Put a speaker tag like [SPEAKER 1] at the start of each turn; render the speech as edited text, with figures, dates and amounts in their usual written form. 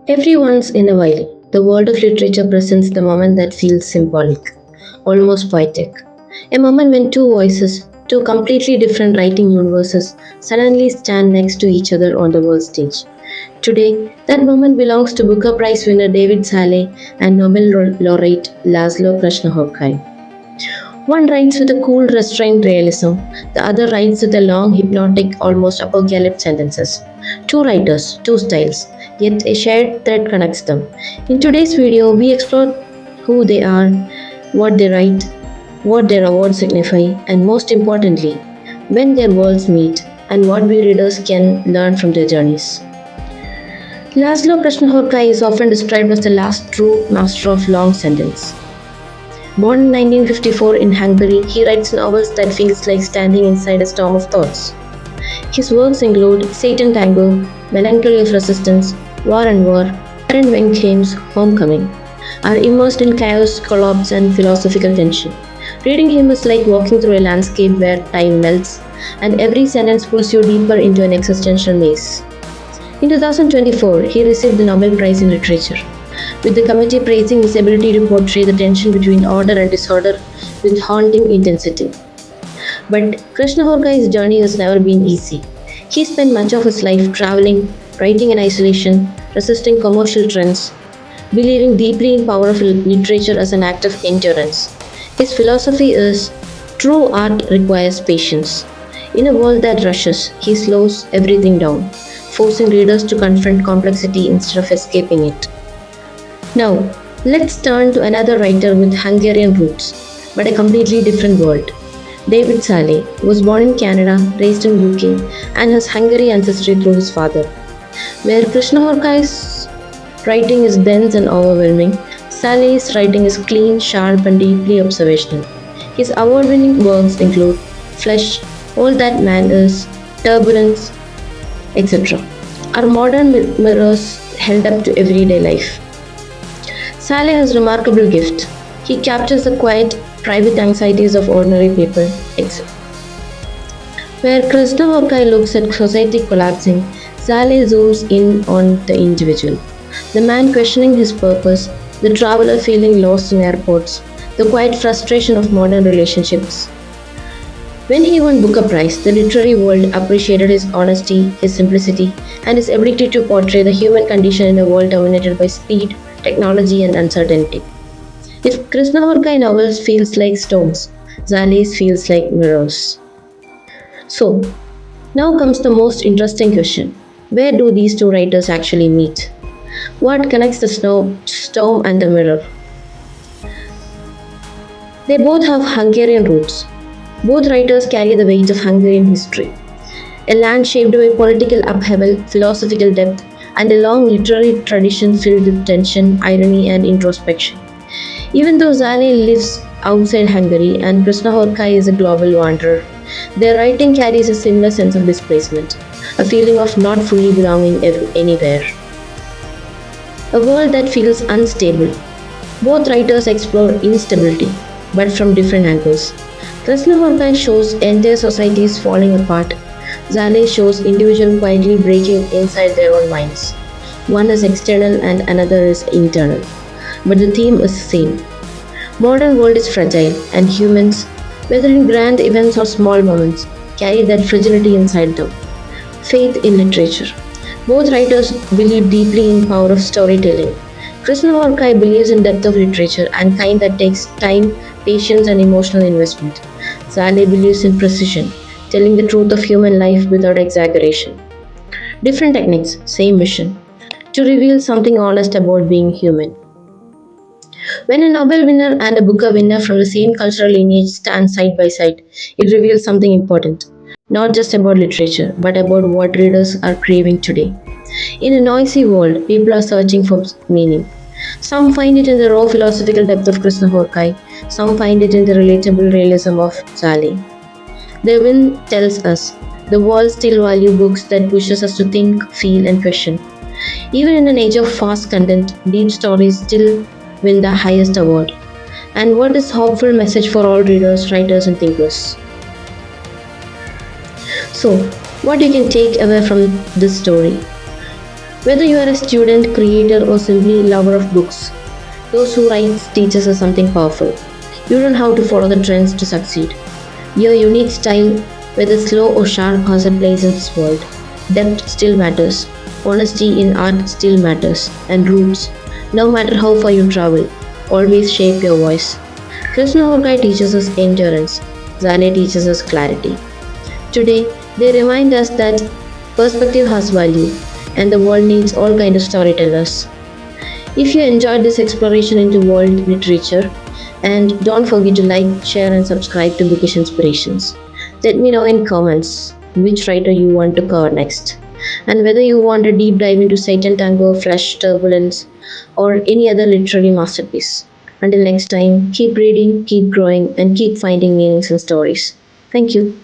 [SPEAKER 1] Every once in a while, the world of literature presents the moment that feels symbolic, almost poetic. A moment when two voices, two completely different writing universes, suddenly stand next to each other on the world stage. Today, that moment belongs to Booker Prize winner David Szalay and Nobel Laureate László Krasznahorkai. One writes with a cool, restrained realism, the other writes with a long, hypnotic, almost apocalyptic sentences. Two writers, two styles, yet a shared thread connects them. In today's video, we explore who they are, what they write, what their awards signify, and most importantly, when their worlds meet, and what we readers can learn from their journeys. Laszlo Krasznahorkai is often described as the last true master of long sentence. Born in 1954 in Hungary, he writes novels that feels like standing inside a storm of thoughts. His works include Satan Tango, Melancholy of Resistance, War and War, and Wenckheim's Homecoming, are immersed in chaos, collapse, and philosophical tension. Reading him is like walking through a landscape where time melts, and every sentence pulls you deeper into an existential maze. In 2024, he received the Nobel Prize in Literature, with the committee praising his ability to portray the tension between order and disorder with haunting intensity. But Krasznahorkai's journey has never been easy. He spent much of his life traveling, writing in isolation, resisting commercial trends, believing deeply in power of literature as an act of endurance. His philosophy is true art requires patience. In a world that rushes, he slows everything down, forcing readers to confront complexity instead of escaping it. Now, let's turn to another writer with Hungarian roots, but a completely different world. David Szalay was born in Canada, raised in UK, and has Hungary ancestry through his father. Where Krasznahorkai's writing is dense and overwhelming, Salay's writing is clean, sharp, and deeply observational. His award-winning works include Flesh, All That Man Is, Turbulence, etc., are modern mirrors held up to everyday life. Szalay has remarkable gift. He captures the quiet, private anxieties of ordinary people, etc. Where Krasznahorkai looks at society collapsing, Szalay zooms in on the individual. The man questioning his purpose, the traveler feeling lost in airports, the quiet frustration of modern relationships. When he won Booker Prize, the literary world appreciated his honesty, his simplicity, and his ability to portray the human condition in a world dominated by speed, technology, and uncertainty. If Krasznahorkai novels feels like storms, Zalay's feels like mirrors. So, now comes the most interesting question. Where do these two writers actually meet? What connects the storm and the mirror? They both have Hungarian roots. Both writers carry the weight of Hungarian history, a land shaped by political upheaval, philosophical depth, and a long literary tradition filled with tension, irony, and introspection. Even though Szalay lives outside Hungary and Krasznahorkai is a global wanderer, their writing carries a similar sense of displacement, a feeling of not fully belonging anywhere. A world that feels unstable. Both writers explore instability, but from different angles. Krasznahorkai shows entire societies falling apart. Szalay shows individuals quietly breaking inside their own minds. One is external and another is internal. But the theme is the same. Modern world is fragile, and humans, whether in grand events or small moments, carry that fragility inside them. Faith in literature. Both writers believe deeply in power of storytelling. Krasznahorkai believes in depth of literature and kind that takes time, patience, and emotional investment. Szalay believes in precision, telling the truth of human life without exaggeration. Different techniques, same mission. To reveal something honest about being human. When a Nobel winner and a Booker winner from the same cultural lineage stand side by side, it reveals something important. Not just about literature, but about what readers are craving today. In a noisy world, people are searching for meaning. Some find it in the raw philosophical depth of Krasznahorkai, some find it in the relatable realism of Szalay. The wind tells us the world still values books that pushes us to think, feel, and question. Even in an age of fast content, deep stories still win the highest award. And what is hopeful message for all readers, writers, and thinkers? So, what you can take away from this story? Whether you are a student, creator, or simply lover of books, those who write teaches us something powerful. You don't have to follow the trends to succeed. Your unique style, whether slow or sharp, has a place in this world. Depth still matters. Honesty in art still matters. And roots, no matter how far you travel, always shape your voice. Krasznahorkai teaches us endurance. Szalay teaches us clarity. Today, they remind us that perspective has value and the world needs all kinds of storytellers. If you enjoyed this exploration into world literature, and don't forget to like, share, and subscribe to Bookish Inspirations. Let me know in comments which writer you want to cover next, and whether you want a deep dive into Satan Tango, Flash Turbulence, or any other literary masterpiece. Until next time, keep reading, keep growing, and keep finding meanings in stories. Thank you.